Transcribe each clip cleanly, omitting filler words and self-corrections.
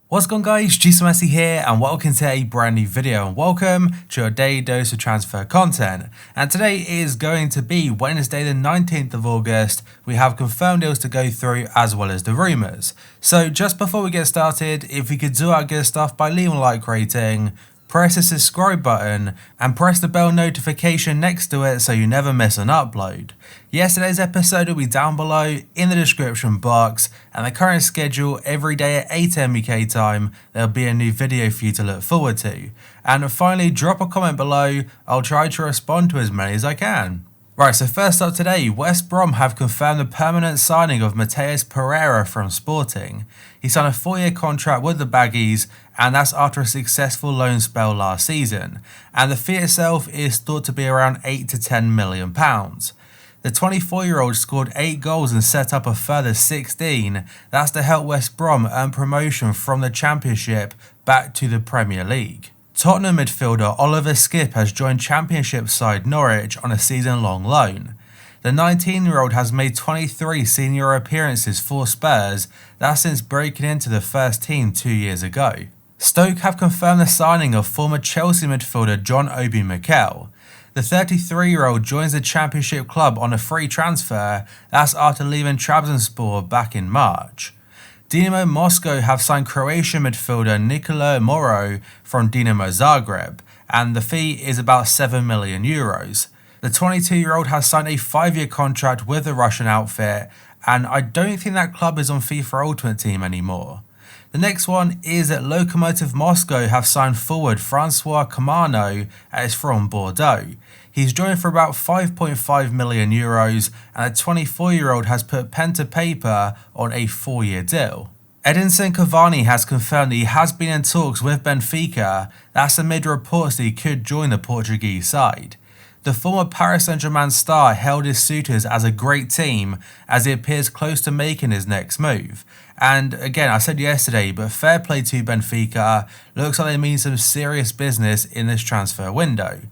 What's going on, guys? Messi here and welcome to a brand new video and welcome to your daily dose of transfer content. And today is going to be Wednesday the 19th of August. We have confirmed deals to go through as well as the rumours. So just before we get started, if we could do our good stuff by leaving a like rating, press the subscribe button and press the bell notification next to it so you never miss an upload. Yesterday's episode will be down below in the description box, and the current schedule every day at 8 AM UK time, there'll be a new video for you to look forward to. And finally, drop a comment below, I'll try to respond to as many as I can. Right, so first up today, West Brom have confirmed the permanent signing of Matheus Pereira from Sporting. He signed a 4-year contract with the Baggies, and that's after a successful loan spell last season. And the fee itself is thought to be around £8 to £10 million. The 24-year-old scored 8 goals and set up a further 16. That's to help West Brom earn promotion from the Championship back to the Premier League. Tottenham midfielder Oliver Skipp has joined Championship side Norwich on a season-long loan. The 19-year-old has made 23 senior appearances for Spurs, that's since breaking into the first team 2 years ago. Stoke have confirmed the signing of former Chelsea midfielder John Obi Mikel. The 33-year-old joins the Championship club on a free transfer, that's after leaving Trabzonspor back in March. Dinamo Moscow have signed Croatian midfielder Nikola Moro from Dinamo Zagreb, and the fee is about €7 million. The 22-year-old has signed a 5-year contract with the Russian outfit, and I don't think that club is on FIFA Ultimate Team anymore. The next one is that Lokomotiv Moscow have signed forward Francois Camano as from Bordeaux. He's joined for about €5.5 million, and the 24-year-old has put pen to paper on a 4-year deal. Edinson Cavani has confirmed that he has been in talks with Benfica, that's amid reports that he could join the Portuguese side. The former Paris Saint-Germain star hailed his suitors as a great team as he appears close to making his next move. And again, I said yesterday, but fair play to Benfica, looks like they mean some serious business in this transfer window.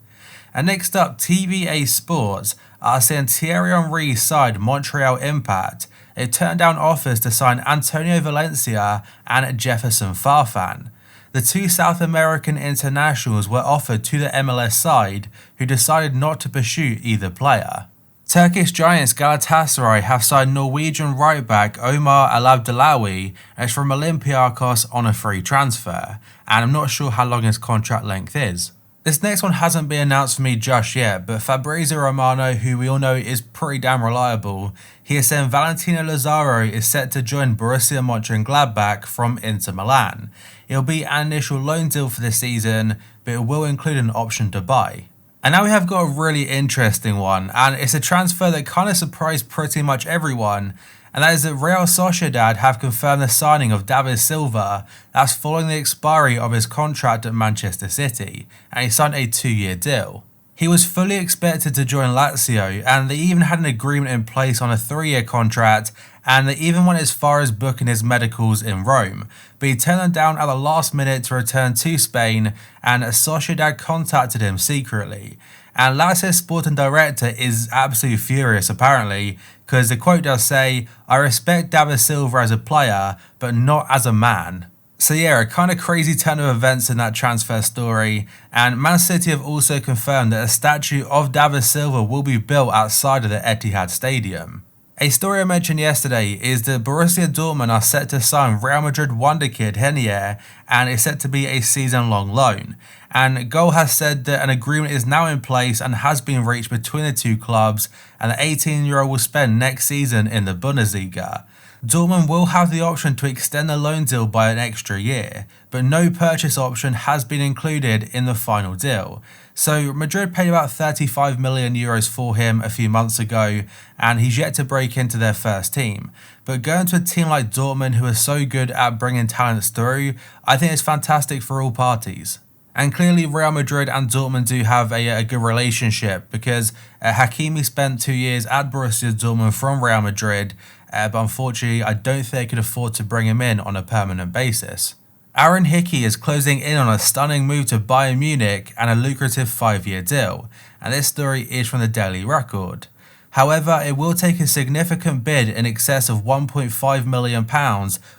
And next up, TVA Sports are saying Thierry Henry's side Montreal Impact have turned down offers to sign Antonio Valencia and Jefferson Farfan. The two South American internationals were offered to the MLS side, who decided not to pursue either player. Turkish giants Galatasaray have signed Norwegian right-back Omar Al-Abdellaoui as from Olympiacos on a free transfer, and I'm not sure how long his contract length is. This next one hasn't been announced for me just yet, but Fabrizio Romano, who we all know is pretty damn reliable, he is saying Valentino Lazaro is set to join Borussia Mönchengladbach from Inter Milan. It'll be an initial loan deal for this season, but it will include an option to buy. And now we have got a really interesting one, and it's a transfer that kind of surprised pretty much everyone, and that is that Real Sociedad have confirmed the signing of David Silva, that's following the expiry of his contract at Manchester City, and he signed a 2-year deal. He was fully expected to join Lazio, and they even had an agreement in place on a 3-year contract, and they even went as far as booking his medicals in Rome, but he turned them down at the last minute to return to Spain, and Sociedad contacted him secretly. And Lazio's sporting director is absolutely furious apparently, because the quote does say, "I respect David Silva as a player, but not as a man." So yeah, a kind of crazy turn of events in that transfer story, and Man City have also confirmed that a statue of David Silva will be built outside of the Etihad Stadium. A story I mentioned yesterday is that Borussia Dortmund are set to sign Real Madrid wonderkid REINIER, and it's set to be a season-long loan. And Goal has said that an agreement is now in place and has been reached between the two clubs, and the 18-year-old will spend next season in the Bundesliga. Dortmund will have the option to extend the loan deal by an extra year, but no purchase option has been included in the final deal. So Madrid paid about €35 million for him a few months ago, and he's yet to break into their first team. But going to a team like Dortmund, who are so good at bringing talents through, I think it's fantastic for all parties. And clearly Real Madrid and Dortmund do have a good relationship, because Hakimi spent 2 years at Borussia Dortmund from Real Madrid, but unfortunately I don't think they could afford to bring him in on a permanent basis. Aaron Hickey is closing in on a stunning move to Bayern Munich and a lucrative 5-year deal, and this story is from the Daily Record. However, it will take a significant bid in excess of £1.5 million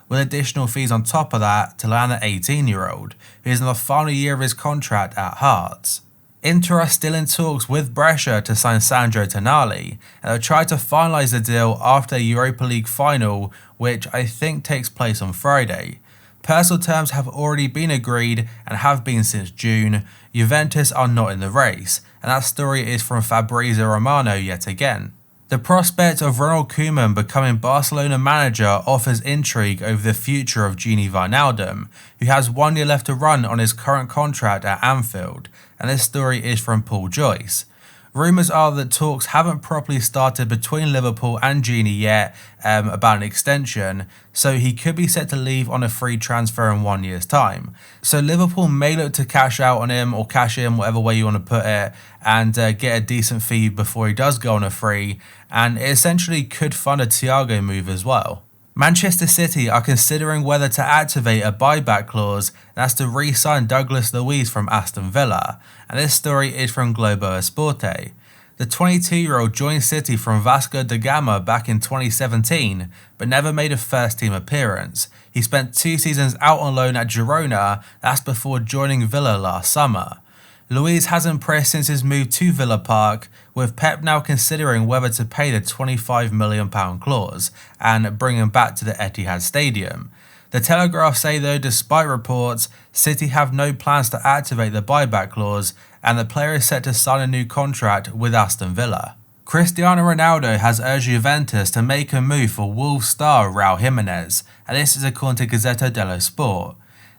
with additional fees on top of that to land the 18-year-old, who is in the final year of his contract at Hearts. Inter are still in talks with Brescia to sign Sandro Tonali, and they'll try to finalise the deal after a Europa League final, which I think takes place on Friday. Personal terms have already been agreed and have been since June. Juventus are not in the race, and that story is from Fabrizio Romano yet again. The prospect of Ronald Koeman becoming Barcelona manager offers intrigue over the future of Gini Wijnaldum, who has 1 year left to run on his current contract at Anfield, and this story is from Paul Joyce. Rumours are that talks haven't properly started between Liverpool and Gini yet about an extension, so he could be set to leave on a free transfer in 1 year's time. So Liverpool may look to cash out on him, or cash in, whatever way you want to put it, and get a decent fee before he does go on a free, and it essentially could fund a Thiago move as well. Manchester City are considering whether to activate a buyback clause, that's to re-sign Douglas Luiz from Aston Villa, and this story is from Globo Esporte. The 22-year-old joined City from Vasco da Gama back in 2017, but never made a first-team appearance. He spent 2 seasons out on loan at Girona, that's before joining Villa last summer. Luiz has impressed since his move to Villa Park, with Pep now considering whether to pay the £25 million clause and bring him back to the Etihad Stadium. The Telegraph say though, despite reports, City have no plans to activate the buyback clause, and the player is set to sign a new contract with Aston Villa. Cristiano Ronaldo has urged Juventus to make a move for Wolves star Raul Jimenez, and this is according to Gazzetta dello Sport.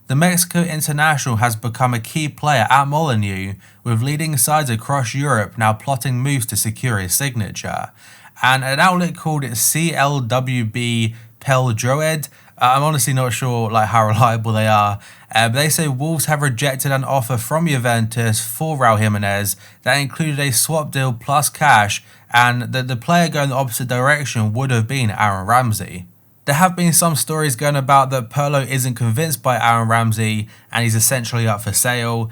The Mexico international has become a key player at Molineux, with leading sides across Europe now plotting moves to secure his signature. And an outlet called CLWB Peldroed, I'm honestly not sure how reliable they are, but they say Wolves have rejected an offer from Juventus for Raul Jimenez that included a swap deal plus cash, and that the player going the opposite direction would have been Aaron Ramsey. There have been some stories going about that Pirlo isn't convinced by Aaron Ramsey and he's essentially up for sale,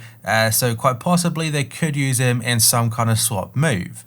so quite possibly they could use him in some kind of swap move.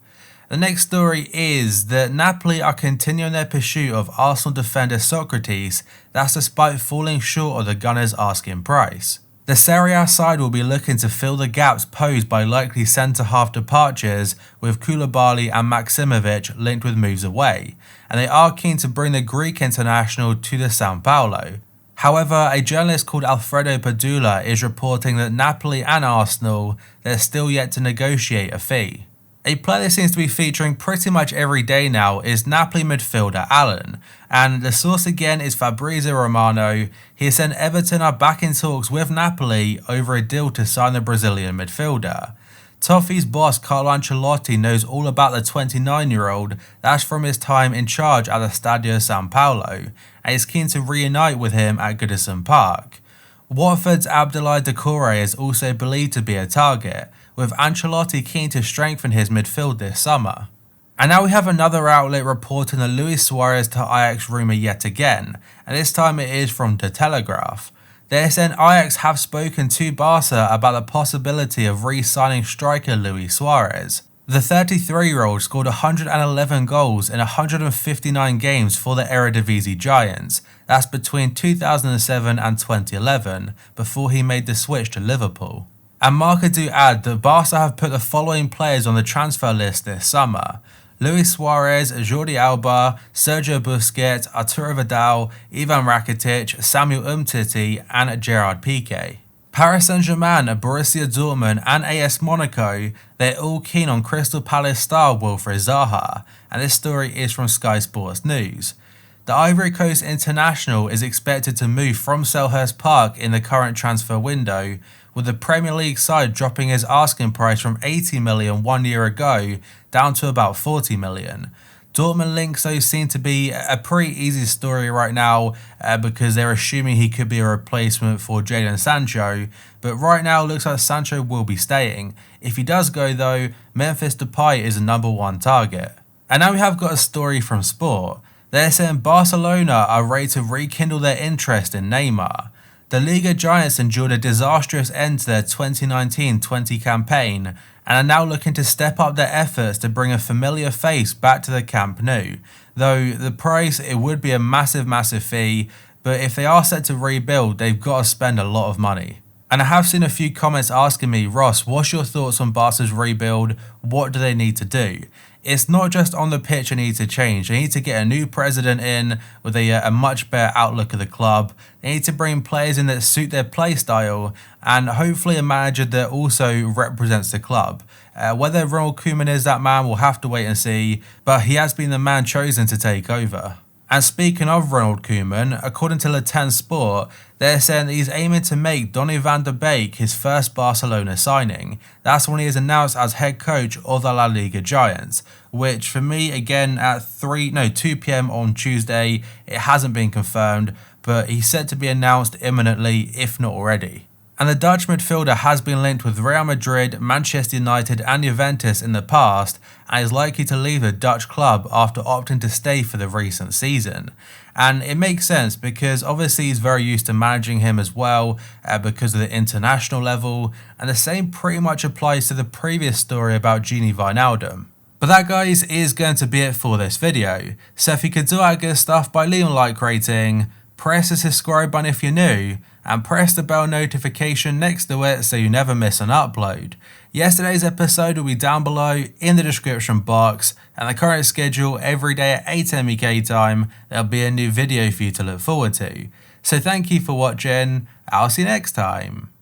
The next story is that Napoli are continuing their pursuit of Arsenal defender Socrates, that's despite falling short of the Gunners' asking price. The Serie A side will be looking to fill the gaps posed by likely centre-half departures, with Koulibaly and Maximovic linked with moves away, and they are keen to bring the Greek international to the São Paulo. However, a journalist called Alfredo Padula is reporting that Napoli and Arsenal, they're still yet to negotiate a fee. A player that seems to be featuring pretty much every day now is Napoli midfielder ALLAN, and the source again is Fabrizio Romano. He said Everton are back in talks with Napoli over a deal to sign the Brazilian midfielder. Toffee's boss Carlo Ancelotti knows all about the 29-year-old, that's from his time in charge at the Stadio São Paulo, and is keen to reunite with him at Goodison Park. Watford's Abdoulaye Doucouré is also believed to be a target, with Ancelotti keen to strengthen his midfield this summer. And now we have another outlet reporting the Luis Suarez to Ajax rumour yet again, and this time it is from The Telegraph. They're saying Ajax have spoken to Barca about the possibility of re-signing striker Luis Suarez. The 33-year-old scored 111 goals in 159 games for the Eredivisie Giants, that's between 2007 and 2011, before he made the switch to Liverpool. And Marca do add that Barca have put the following players on the transfer list this summer: Luis Suarez, Jordi Alba, Sergio Busquets, Arturo Vidal, Ivan Rakitic, Samuel Umtiti and Gerard Piqué. Paris Saint-Germain, Borussia Dortmund and AS Monaco, they're all keen on Crystal Palace star Wilfried Zaha, and this story is from Sky Sports News. The Ivory Coast international is expected to move from Selhurst Park in the current transfer window, with the Premier League side dropping his asking price from 80 million 1 year ago down to about 40 million. Dortmund links though seem to be a pretty easy story right now because they're assuming he could be a replacement for Jadon Sancho, but right now it looks like Sancho will be staying. If he does go though, Memphis Depay is the #1 target. And now we have got a story from Sport. They're saying Barcelona are ready to rekindle their interest in Neymar. The Liga Giants endured a disastrous end to their 2019-20 campaign and are now looking to step up their efforts to bring a familiar face back to the Camp Nou. Though the price, it would be a massive fee, but if they are set to rebuild, they've got to spend a lot of money. And I have seen a few comments asking me, Ross, what's your thoughts on Barca's rebuild? What do they need to do? It's not just on the pitch they need to change. They need to get a new president in with a much better outlook of the club. They need to bring players in that suit their play style and hopefully a manager that also represents the club. Whether Ronald Koeman is that man, we'll have to wait and see, but he has been the man chosen to take over. And speaking of Ronald Koeman, according to Le Temps Sport, they're saying that he's aiming to make Donny van de Beek his first Barcelona signing. That's when he is announced as head coach of the La Liga Giants, which for me, again, at 2 PM on Tuesday, it hasn't been confirmed, but he's set to be announced imminently, if not already. And the Dutch midfielder has been linked with Real Madrid, Manchester United and Juventus in the past and is likely to leave the Dutch club after opting to stay for the recent season. And it makes sense because obviously he's very used to managing him as well because of the international level, and the same pretty much applies to the previous story about Gini Wijnaldum. But that, guys, is going to be it for this video. So if you could do that good stuff by leaving a like rating, press the subscribe button if you're new, and press the bell notification next to it so you never miss an upload. Yesterday's episode will be down below in the description box, and the current schedule every day at 8 AM UK time, there'll be a new video for you to look forward to. So thank you for watching, I'll see you next time.